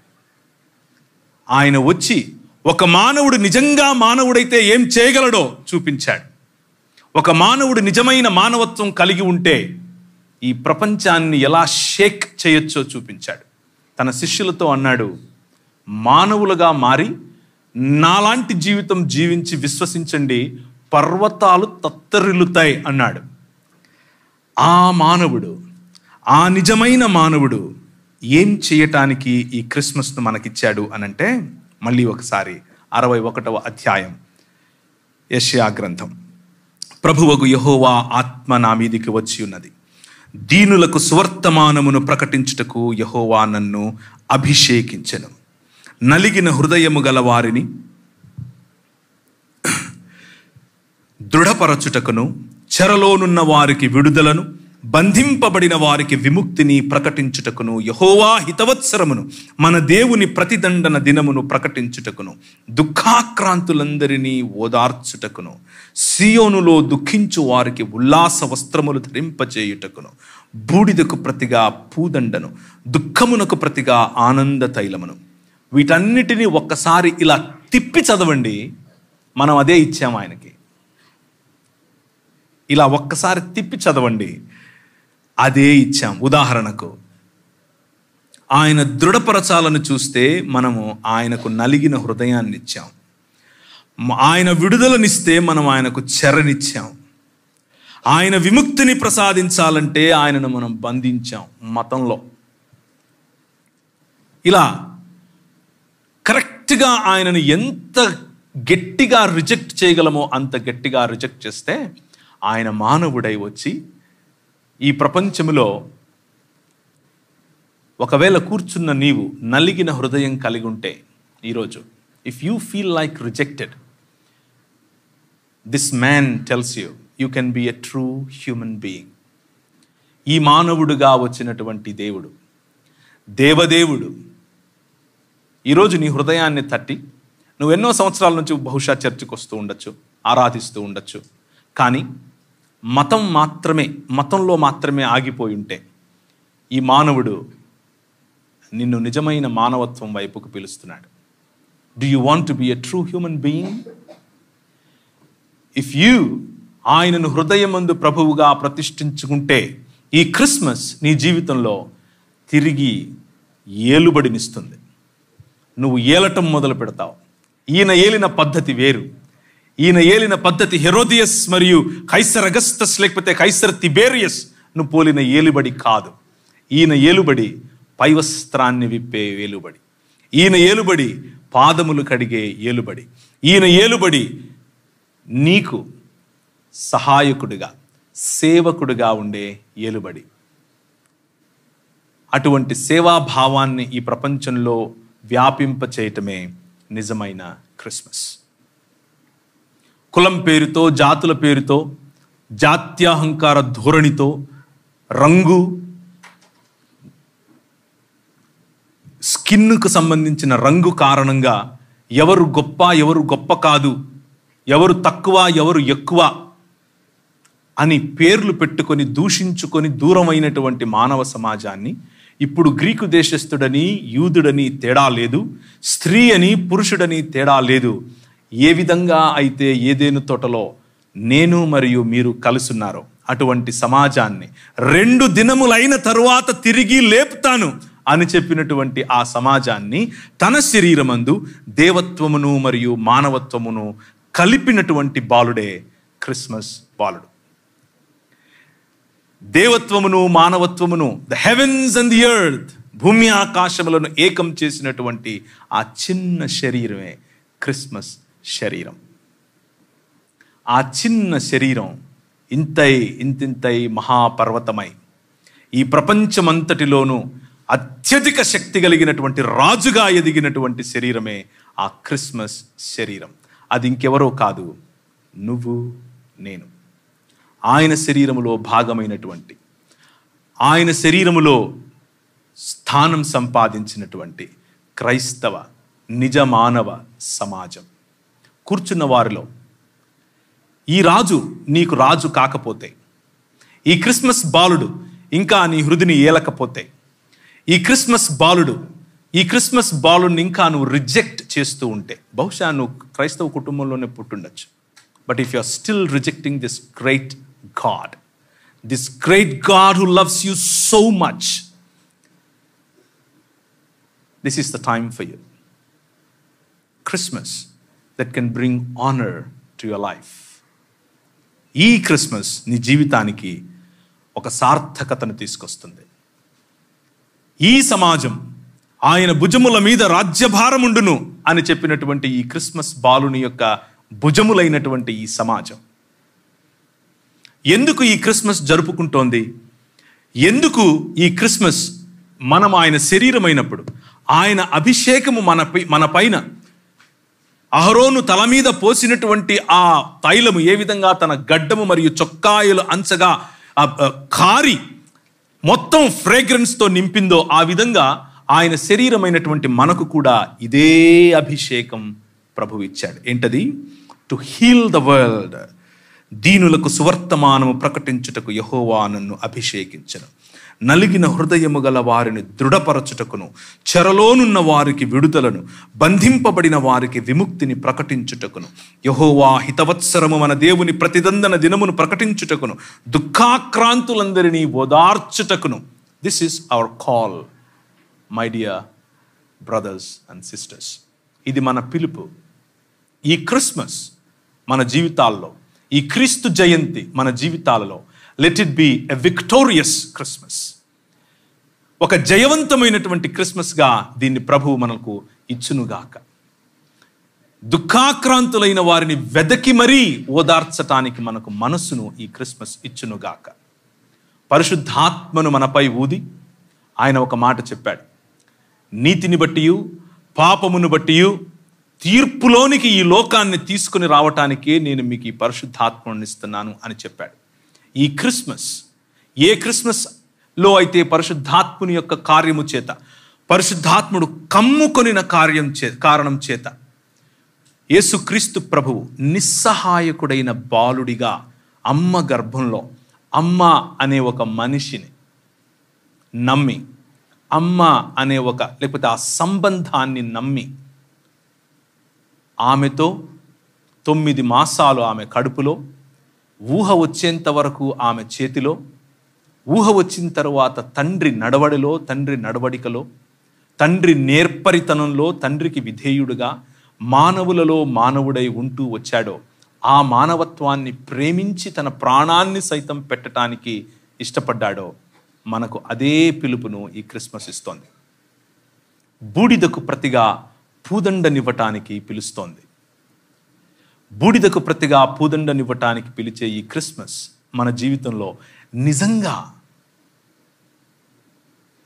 ఆయన వచ్చి ఒక మానవుడు నిజంగా మానవుడైతే ఏం చేయగలడో చూపించాడు. ఒక మానవుడు నిజమైన మానవత్వం కలిగి ఉంటే ఈ ప్రపంచాన్ని ఎలా షేక్ చేయొచ్చో చూపించాడు. తన శిష్యులతో అన్నాడు, మానవులుగా మారి నాలాంటి జీవితం జీవించి విశ్వసించండి, పర్వతాలు తత్తరిల్లుతాయి అన్నాడు. ఆ మానవుడు, ఆ నిజమైన మానవుడు ఏం చేయటానికి ఈ క్రిస్మస్ను మనకిచ్చాడు అనంటే, మళ్ళీ ఒకసారి 61వ అధ్యాయం యెషయా గ్రంథం. ప్రభువగు యెహోవా ఆత్మ నా మీదికి వచ్చి ఉన్నది, దీనులకు సువర్తమానమును ప్రకటించుటకు యెహోవా నన్ను అభిషేకించెను. నలిగిన హృదయము గల వారిని దృఢపరచుటకును, చెరలోనున్న వారికి విడుదలను, బంధింపబడిన వారికి విముక్తిని ప్రకటించుటకును, యెహోవా హితవత్సరమును మన దేవుని ప్రతిదండన దినమును ప్రకటించుటకును, దుఃఖాక్రాంతులందరినీ ఓదార్చుటకును, సియోనులో దుఃఖించు వారికి ఉల్లాస వస్త్రములు ధరింపచేయుటకును, బూడిదకు ప్రతిగా పూదండను, దుఃఖమునకు ప్రతిగా ఆనంద తైలమును. వీటన్నిటినీ ఒక్కసారి ఇలా తిప్పి చదవండి. మనం అదే ఇచ్చాము ఆయనకి. ఇలా ఒక్కసారి తిప్పి చదవండి, అదే ఇచ్చాం. ఉదాహరణకు ఆయన దృఢపరచాలను చూస్తే మనము ఆయనకు నలిగిన హృదయాన్ని ఇచ్చాం. ఆయన విడుదలనిస్తే మనం ఆయనకు చెరనిచ్చాం. ఆయన విముక్తిని ప్రసాదించాలంటే ఆయనను మనం బంధించాం మతంలో. ఇలా కరెక్ట్గా ఆయనను ఎంత గట్టిగా రిజెక్ట్ చేయగలమో అంత గట్టిగా రిజెక్ట్ చేస్తే ఆయన మానవుడై వచ్చి ఈ ప్రపంచంలో ఒకవేళ కూర్చున్న నీవు నలిగిన హృదయం కలిగి ఉంటే ఈరోజు, if you feel like rejected, this man tells you can be a true human being. ఈ మానవుడుగా వచ్చినటువంటి దేవుడు, దేవదేవుడు ఈరోజు నీ హృదయాన్ని తట్టి, నువ్వు ఎన్నో సంవత్సరాల నుంచి బహుశా చర్చికి వస్తూ ఉండొచ్చు, ఆరాధిస్తూ ఉండొచ్చు, కానీ మతంలో మాత్రమే ఆగిపోయి ఉంటే ఈ మానవుడు నిన్ను నిజమైన మానవత్వం వైపుకు పిలుస్తున్నాడు. Do you want to be a true human being? If you ఆయనను హృదయమందు ప్రభువుగా ప్రతిష్ఠించుకుంటే ఈ క్రిస్మస్ నీ జీవితంలో తిరిగి ఏలుబడినిస్తుంది. నువ్వు ఏలటం మొదలు పెడతావు. ఈయన ఏలిన పద్ధతి వేరు. ఈయన ఏలిన పద్ధతి హెరోదియస్ మరియు కైసర్ అగస్తస్ లేకపోతే కైసర్ తిబేరియస్ నువ్వు పోలిన ఏలుబడి కాదు. ఈయన ఏలుబడి పైవస్త్రాన్ని విప్పే ఏలుబడి. ఈయన ఏలుబడి పాదములు కడిగే ఏలుబడి. ఈయన ఏలుబడి నీకు సహాయకుడిగా, సేవకుడిగా ఉండే ఏలుబడి. అటువంటి సేవాభావాన్ని ఈ ప్రపంచంలో వ్యాపింప చేయటమే నిజమైన క్రిస్మస్. కులం పేరుతో, జాతుల పేరుతో, జాత్యాహంకార ధోరణితో, రంగు, స్కిన్కు సంబంధించిన రంగు కారణంగా ఎవరు గొప్ప, ఎవరు గొప్ప కాదు, ఎవరు తక్కువ, ఎవరు ఎక్కువ అని పేర్లు పెట్టుకొని దూషించుకొని దూరమైనటువంటి మానవ సమాజాన్ని ఇప్పుడు గ్రీకు దేశస్థుడని, యూదుడని తేడా లేదు, స్త్రీ అని, పురుషుడని తేడా లేదు. ఏ విధంగా అయితే ఏదెను తోటలో నేను మరియు మీరు కలుసున్నారో అటువంటి సమాజాన్ని 2 దినములైన తరువాత తిరిగి లేపుతాను అని చెప్పినటువంటి ఆ సమాజాన్ని తన శరీరమందు దేవత్వమును మరియు మానవత్వమును కలిపినటువంటి బాలుడే క్రిస్మస్ బాలుడు. దేవత్వమును మానవత్వమును, the heavens and the earth, భూమి ఆకాశములను ఏకం చేసినటువంటి ఆ చిన్న శరీరమే క్రిస్మస్ శరీరం. ఆ చిన్న శరీరం ఇంతింతై మహాపర్వతమై ఈ ప్రపంచమంతటిలోనూ అత్యధిక శక్తి కలిగినటువంటి రాజుగా ఎదిగినటువంటి శరీరమే ఆ క్రిస్మస్ శరీరం. అది ఇంకెవరో కాదు, నువ్వు నేను. ఆయన శరీరములో భాగమైనటువంటి, ఆయన శరీరములో స్థానం సంపాదించినటువంటి క్రైస్తవ నిజ మానవ సమాజం. కూర్చున్న వారిలో ఈ రాజు నీకు రాజు కాకపోతే, ఈ క్రిస్మస్ బాలుడు ఇంకా నీ హృదయని ఏలకపోతే, ఈ క్రిస్మస్ బాలుడిని ఇంకా నువ్వు రిజెక్ట్ చేస్తూ ఉంటే, బహుశా నువ్వు క్రైస్తవ కుటుంబంలోనే పుట్టుండొచ్చు. But if you are still rejecting this great god who loves you so much, this is the time for you. Christmas that can bring honor to your life. ఈ క్రిస్మస్ నీ జీవితానికి ఒక సార్థకతను తీసుకొస్తుంది. ఈ సమాజం ఆయన భుజముల మీద రాజ్యభారముండును అని చెప్పినటువంటి ఈ క్రిస్మస్ బాలుని యొక్క భుజములైనటువంటి ఈ సమాజం ఎందుకు ఈ క్రిస్మస్ జరుపుకుంటోంది? ఎందుకు ఈ క్రిస్మస్ మనం ఆయన శరీరమైనప్పుడు ఆయన అభిషేకము మన పైన అహరోను తల మీద పోసినటువంటి ఆ తైలము ఏ విధంగా తన గడ్డము మరియు చొక్కాయలు అంచగా కారి మొత్తం ఫ్రేగ్రెన్స్తో నింపిందో, ఆ విధంగా ఆయన శరీరమైనటువంటి మనకు కూడా ఇదే అభిషేకం ప్రభువు ఇచ్చాడు. ఏంటది? To heal the world. దీనులకు సువర్తమానము ప్రకటించుటకు యెహోవా నన్ను అభిషేకించెను. నలిగిన హృదయము గల వారిని దృఢపరచుటకును, చెరలోనున్న వారికి విడుదలను, బంధింపబడిన వారికి విముక్తిని ప్రకటించుటకును, యెహోవా హితవత్సరము మన దేవుని ప్రతిదందన దినమును ప్రకటించుటకును, దుఃఖాక్రాంతులందరినీ ఓదార్చుటకును. This is our call, my dear brothers and sisters. ఇది మన పిలుపు. ఈ క్రిస్మస్ మన జీవితాల్లో, ఈ క్రీస్తు జయంతి మన జీవితాలలో, let it be a victorious Christmas. ఒక జయవంతమైనటువంటి క్రిస్మస్గా దీన్ని ప్రభువు మనకు ఇచ్చునుగాక. దుఃఖాక్రాంతులైన వారిని వెదకి మరీ ఓదార్చటానికి మనకు మనస్సును ఈ క్రిస్మస్ ఇచ్చునుగాక. పరిశుద్ధాత్మను మనపై ఊది ఆయన ఒక మాట చెప్పాడు. నీతిని బట్టియు పాపమును బట్టియు తీర్పులోనికి ఈ లోకాన్ని తీసుకుని రావటానికే నేను మీకు ఈ పరిశుద్ధాత్మను ఇస్తున్నాను అని చెప్పాడు. ఈ క్రిస్మస్, ఏ క్రిస్మస్లో అయితే పరిశుద్ధాత్ముని యొక్క కార్యము చేత, పరిశుద్ధాత్ముడు కమ్ముకొనిన కారణం చేత యేసుక్రీస్తు ప్రభువు నిస్సహాయకుడైన బాలుడిగా అమ్మ గర్భంలో అమ్మ అనే ఒక మనిషిని నమ్మి, అమ్మ అనే లేకపోతే ఆ సంబంధాన్ని నమ్మి, ఆమెతో 9 మాసాలు ఆమె కడుపులో, ఊహ వచ్చేంత వరకు ఆమె చేతిలో, ఊహ వచ్చిన తరువాత తండ్రి నడవడిలో, తండ్రి నడవడికలో, తండ్రి నేర్పరితనంలో తండ్రికి విధేయుడుగా మానవులలో మానవుడై ఉంటూ వచ్చాడో, ఆ మానవత్వాన్ని ప్రేమించి తన ప్రాణాన్ని సైతం పెట్టడానికి ఇష్టపడ్డాడో, మనకు అదే పిలుపును ఈ క్రిస్మస్ ఇస్తోంది. బూడిదకు ప్రతిగా పూదండనివ్వటానికి పిలుస్తోంది. బూడిదకు ప్రతిగా పూదండనివ్వటానికి పిలిచే ఈ క్రిస్మస్ మన జీవితంలో నిజంగా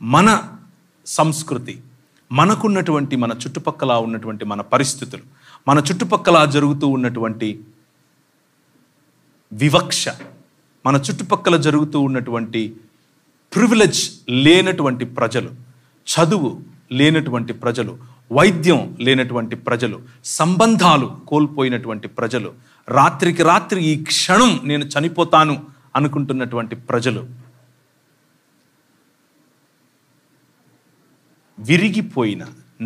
మన సంస్కృతి, మనకున్నటువంటి, మన చుట్టుపక్కల ఉన్నటువంటి మన పరిస్థితులు, మన చుట్టుపక్కల జరుగుతూ ఉన్నటువంటి వివక్ష, మన చుట్టుపక్కల జరుగుతూ ఉన్నటువంటి ప్రివిలేజ్ లేనటువంటి ప్రజలు, చదువు లేనటువంటి ప్రజలు, వైద్యం లేనటువంటి ప్రజలు, సంబంధాలు కోల్పోయినటువంటి ప్రజలు, రాత్రికి రాత్రి ఈ క్షణం నేను చనిపోతాను అనుకుంటున్నటువంటి ప్రజలు, విరిగిపోయిన,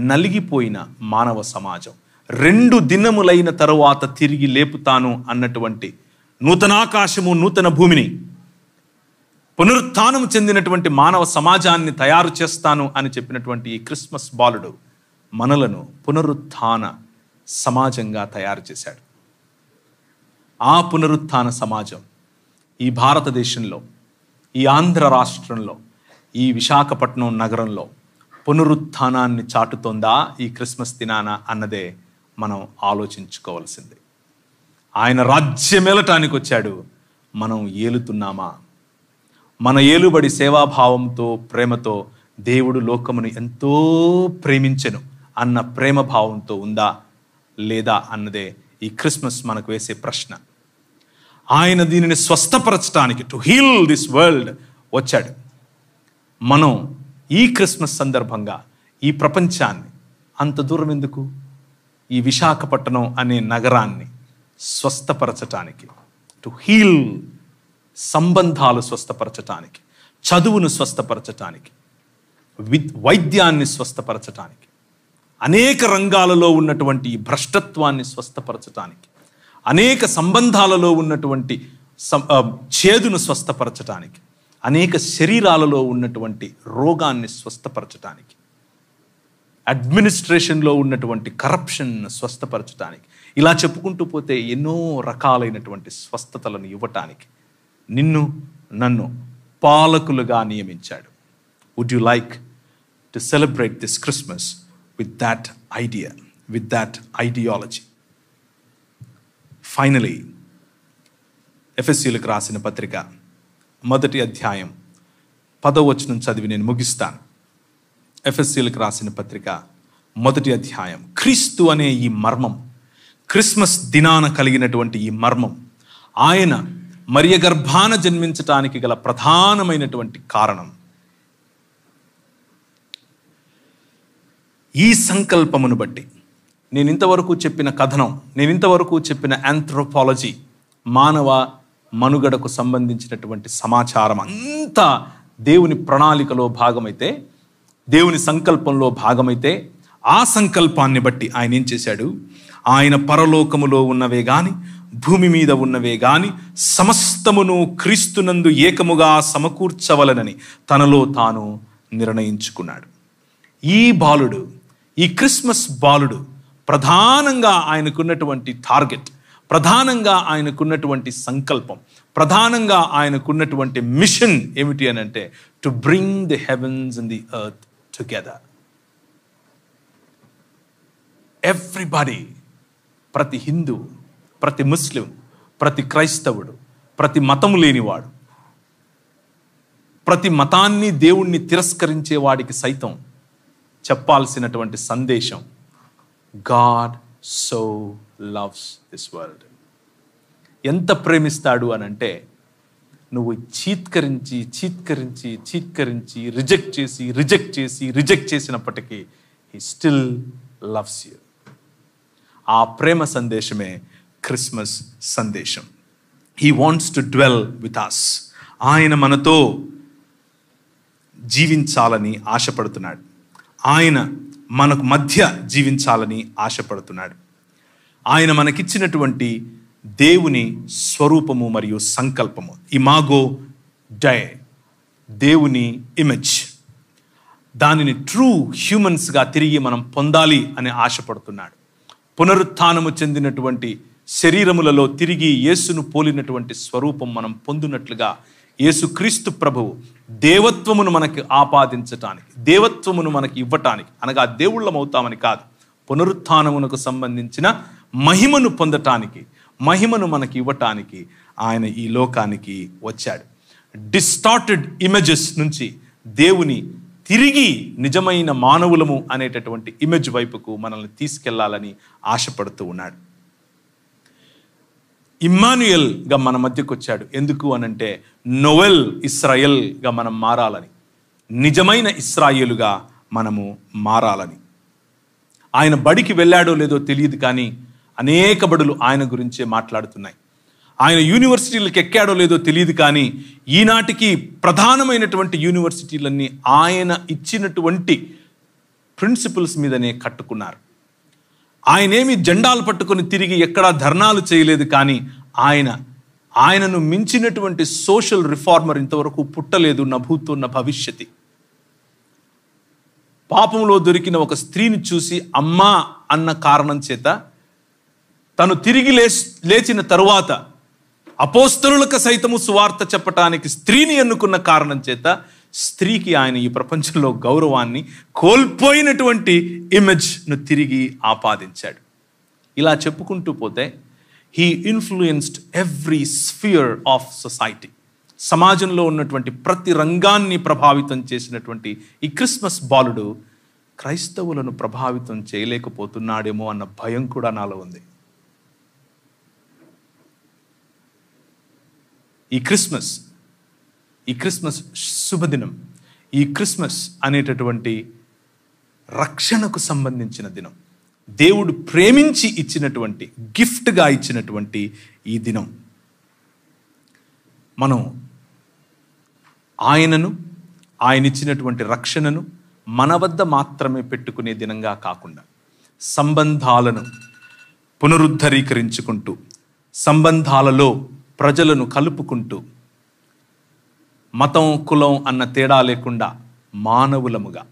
నలిగిపోయిన మానవ సమాజం, 2 దినములైన తరువాత తిరిగి లేపుతాను అన్నటువంటి నూతనాకాశము నూతన భూమిని పునరుత్థానం చెందినటువంటి మానవ సమాజాన్ని తయారు చేస్తాను అని చెప్పినటువంటి ఈ క్రిస్మస్ బాలుడు మనలను పునరుత్థాన సమాజంగా తయారు చేశాడు. ఆ పునరుత్థాన సమాజం ఈ భారతదేశంలో, ఈ ఆంధ్ర రాష్ట్రంలో, ఈ విశాఖపట్నం నగరంలో పునరుత్థానాన్ని చాటుతోందా ఈ క్రిస్మస్ దినాన అన్నదే మనం ఆలోచించుకోవాల్సింది. ఆయన రాజ్యమేలటానికి వచ్చాడు, మనం ఏలుతున్నామా? మన ఏలుబడి సేవాభావంతో, ప్రేమతో దేవుడు లోకమును ఎంతో ప్రేమించెను అన్న ప్రేమ భావంతో ఉందా లేదా అన్నదే ఈ క్రిస్మస్ మనకు వేసే ప్రశ్న. ఆయన దీనిని స్వస్థపరచడానికి, టు హీల్ దిస్ వరల్డ్ వచ్చాడు. మనం ఈ క్రిస్మస్ సందర్భంగా ఈ ప్రపంచాన్ని, అంత దూరం ఎందుకు, ఈ విశాఖపట్నం అనే నగరాన్ని స్వస్థపరచటానికి, టు హీల్, సంబంధాలు స్వస్థపరచటానికి, చదువును స్వస్థపరచటానికి, వైద్యాన్ని స్వస్థపరచటానికి, అనేక రంగాలలో ఉన్నటువంటి ఈ భ్రష్టత్వాన్ని స్వస్థపరచటానికి, అనేక సంబంధాలలో ఉన్నటువంటి చేదును స్వస్థపరచటానికి, అనేక శరీరాలలో ఉన్నటువంటి రోగాన్ని స్వస్థపరచటానికి, అడ్మినిస్ట్రేషన్లో ఉన్నటువంటి కరప్షన్ను స్వస్థపరచటానికి, ఇలా చెప్పుకుంటూ పోతే ఎన్నో రకాలైనటువంటి స్వస్థతలను ఇవ్వటానికి నిన్ను నన్ను పాలకులుగా నియమించాడు. Would you like to celebrate this Christmas with that idea, with that ideology? Finally, ఎఫెసీయులకు రాసిన పత్రిక 1వ అధ్యాయం 10వ వచనం చదివి నేను ముగిస్తాను. ఎఫెసీయులకు రాసిన పత్రిక 1వ అధ్యాయం. క్రీస్తు అనే ఈ మర్మం, క్రిస్మస్ దినాన కలిగినటువంటి ఈ మర్మం, ఆయన మరియ గర్భాన జన్మించటానికి గల ప్రధానమైనటువంటి కారణం, ఈ సంకల్పమును బట్టి నేను ఇంతవరకు చెప్పిన కథనం, నేను ఇంతవరకు చెప్పిన ఆంథ్రోపాలజీ, మానవ మనుగడకు సంబంధించినటువంటి సమాచారం అంతా దేవుని ప్రణాళికలో భాగమైతే, దేవుని సంకల్పంలో భాగమైతే, ఆ సంకల్పాన్ని బట్టి ఆయన ఏం చేశాడు? ఆయన పరలోకములో ఉన్నవే గాని, భూమి మీద ఉన్నవే గాని సమస్తమును క్రీస్తునందు ఏకముగా సమకూర్చవలనని తనలో తాను నిర్ణయించుకున్నాడు. ఈ బాలుడు, ఈ క్రిస్మస్ బాలుడు ప్రధానంగా ఆయనకున్నటువంటి టార్గెట్, ప్రధానంగా ఆయనకున్నటువంటి సంకల్పం, ప్రధానంగా ఆయనకున్నటువంటి మిషన్ ఏమిటి అని అంటే, to bring the heavens and the earth together. Everybody, ప్రతి హిందూ, ప్రతి ముస్లిం, ప్రతి క్రైస్తవుడు, ప్రతి మతము లేనివాడు, ప్రతి మతాన్ని దేవుణ్ణి తిరస్కరించే వాడికి సైతం చెప్పాల్సినటువంటి సందేశం, God so loves this world. ఎంత ప్రేమిస్తాడు అని అంటే, నువ్వు చీత్కరించి చీత్కరించి చీత్కరించి రిజెక్ట్ చేసినప్పటికీ హీ స్టిల్ లవ్స్ యూ. ఆ ప్రేమ సందేశమే క్రిస్మస్ సందేశం. He wants to dwell with us. ఆయన మనతో జీవించాలని ఆశపడుతున్నాడు. ఆయన మనకు మధ్య జీవించాలని ఆశపడుతున్నాడు. ఆయన మనకిచ్చినటువంటి దేవుని స్వరూపము మరియు సంకల్పము, ఇమాగో డై, దేవుని ఇమేజ్, దానిని ట్రూ హ్యూమన్స్గా తిరిగి మనం పొందాలి అని ఆశపడుతున్నాడు. పునరుత్థానము చెందినటువంటి శరీరములలో తిరిగి యేసును పోలినటువంటి స్వరూపం మనం పొందినట్లుగా యేసుక్రీస్తు ప్రభువు దేవత్వమును మనకి ఆపాదించటానికి, దేవత్వమును మనకి ఇవ్వటానికి, అనగా దేవుళ్ళమవుతామని కాదు, పునరుత్థానమునకు సంబంధించిన మహిమను పొందటానికి, మహిమను మనకి ఇవ్వటానికి ఆయన ఈ లోకానికి వచ్చాడు. డిస్టార్టెడ్ ఇమేజెస్ నుంచి దేవుని తిరిగి నిజమైన మానవులము అనేటటువంటి ఇమేజ్ వైపుకు మనల్ని తీసుకెళ్లాలని ఆశపడుతూ ఉన్నాడు. ఇమ్మాన్యుయల్గా మన మధ్యకు వచ్చాడు. ఎందుకు అనంటే, నోవెల్ ఇస్రాయేల్గా మనం మారాలని, నిజమైన ఇస్రాయేలుగా మనము మారాలని. ఆయన బడికి వెళ్ళాడో లేదో తెలియదు, కానీ అనేక బడులు ఆయన గురించే మాట్లాడుతున్నాయి. ఆయన యూనివర్సిటీలకు ఎక్కాడో లేదో తెలియదు, కానీ ఈనాటికి ప్రధానమైనటువంటి యూనివర్సిటీలన్నీ ఆయన ఇచ్చినటువంటి ప్రిన్సిపల్స్ మీదనే కట్టుకున్నారు. ఆయనేమి జెండాలు పట్టుకొని తిరిగి ఎక్కడా ధర్నాలు చేయలేదు, కానీ ఆయన ఆయనను మించినటువంటి సోషల్ రిఫార్మర్ ఇంతవరకు పుట్టలేదు, నా భూతో నా భవిష్యతి. పాపంలో దొరికిన ఒక స్త్రీని చూసి అమ్మా అన్న కారణం చేత, తను తిరిగి లేచిన తరువాత అపోస్తలులకు సైతము సువార్త చెప్పటానికి స్త్రీని ఎన్నుకున్న కారణం చేత స్త్రీకి ఆయన ఈ ప్రపంచంలో గౌరవాన్ని కోల్పోయినటువంటి ఇమేజ్ను తిరిగి ఆపాదించాడు. ఇలా చెప్పుకుంటూ పోతే he influenced every sphere of society. సమాజంలో ఉన్నటువంటి ప్రతి రంగాన్ని ప్రభావితం చేసినటువంటి ఈ క్రిస్మస్ బాలుడు క్రైస్తవులను ప్రభావితం చేయలేకపోతున్నాడేమో అన్న భయం కూడా నాలో ఉంది. ఈ క్రిస్మస్ శుభదినం, ఈ క్రిస్మస్ అనేటటువంటి రక్షణకు సంబంధించిన దినం, దేవుడు ప్రేమించి ఇచ్చినటువంటి గిఫ్ట్గా ఇచ్చినటువంటి ఈ దినం మనం ఆయన ఇచ్చినటువంటి రక్షణను మన వద్ద మాత్రమే పెట్టుకునే దినంగా కాకుండా సంబంధాలను పునరుద్ధరీకరించుకుంటూ, సంబంధాలలో ప్రజలను కలుపుకుంటూ, మతం కులం అన్న తేడా లేకుండా మానవులముగా,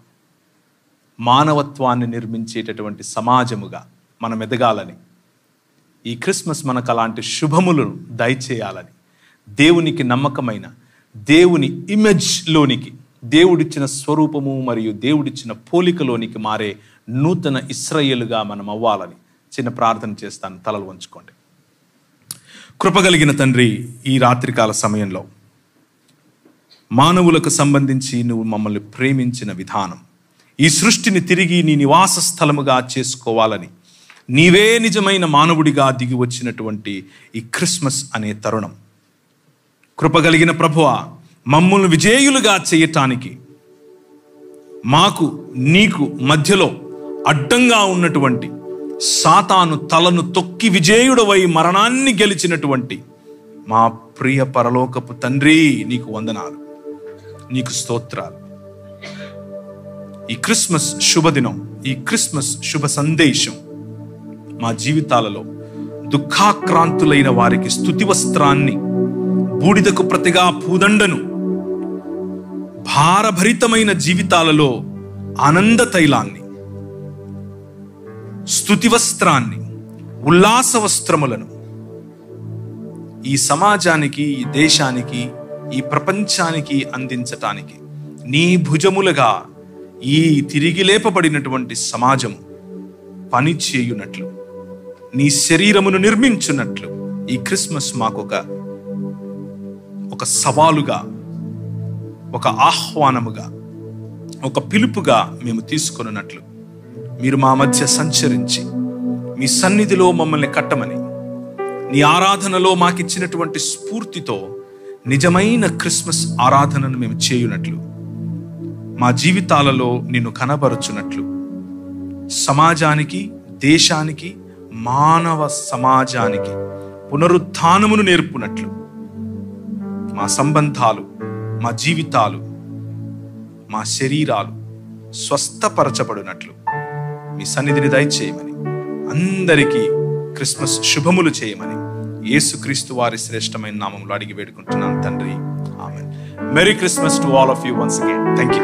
మానవత్వాన్ని నిర్మించేటటువంటి సమాజముగా మనం ఎదగాలని, ఈ క్రిస్మస్ మనకు అలాంటి శుభములను దయచేయాలని, దేవునికి నమ్మకమైన దేవుని ఇమేజ్లోనికి, దేవుడిచ్చిన స్వరూపము మరియు దేవుడిచ్చిన పోలికలోనికి మారే నూతన ఇశ్రాయేలుగా మనం అవ్వాలని చిన్న ప్రార్థన చేస్తాను. తలలు వంచుకోండి. కృపగలిగిన తండ్రి, ఈ రాత్రికాల సమయంలో మానవులకు సంబంధించి నువ్వు మమ్మల్ని ప్రేమించిన విధానం, ఈ సృష్టిని తిరిగి నీ నివాస స్థలముగా చేసుకోవాలని నీవే నిజమైన మానవుడిగా దిగి వచ్చినటువంటి ఈ క్రిస్మస్ అనే తరుణం, కృపగలిగిన ప్రభువా, మమ్మల్ని విజేయులుగా చేయటానికి మాకు నీకు మధ్యలో అడ్డంగా ఉన్నటువంటి సాతాను తలను తొక్కి విజేయుడవై మరణాన్ని గెలిచినటువంటి మా ప్రియ పరలోకపు తండ్రి, నీకు వందనాలు, నీకు స్తోత్రాలు. ఈ క్రిస్మస్ శుభదినం, ఈ క్రిస్మస్ శుభ సందేశం మా జీవితాలలో దుఃఖాక్రాంతులైన వారికి స్తుతి వస్త్రాన్ని, బూడిదకు ప్రతిగా పూదండను, భారభరితమైన జీవితాలలో ఆనంద తైలాన్ని, స్తుతి వస్త్రాన్ని, ఉల్లాస వస్త్రములను ఈ సమాజానికి, ఈ దేశానికి, ఈ ప్రపంచానికి అందించటానికి నీ భుజములుగా ఈ తిరిగి లేపబడినటువంటి సమాజం పని చేయునట్లు, నీ శరీరమును నిర్మించున్నట్లు ఈ క్రిస్మస్ మాకొక సవాలుగా, ఒక ఆహ్వానముగా, ఒక పిలుపుగా మేము తీసుకొనున్నట్లు మీరు మా మధ్య సంచరించి మీ సన్నిధిలో మమ్మల్ని కట్టమని, నీ ఆరాధనలో మాకిచ్చినటువంటి స్ఫూర్తితో నిజమైన క్రిస్మస్ ఆరాధనను మేము చేయునట్లు, మా జీవితాలలో నిన్ను కనబరుచున్నట్లు, సమాజానికి, దేశానికి, మానవ సమాజానికి పునరుత్థానమును నేర్పునట్లు, మా సంబంధాలు, మా జీవితాలు, మా శరీరాలు స్వస్థపరచబడినట్లు మీ సన్నిధిని దయచేయమని, అందరికీ క్రిస్మస్ శుభములు చేయమని యేసుక్రీస్తు వారి శ్రేష్టమైన నామములో అడిగి వేడుకుంటున్నాను తండ్రి, ఆమేన్. Merry Christmas to all of you once again. Thank you.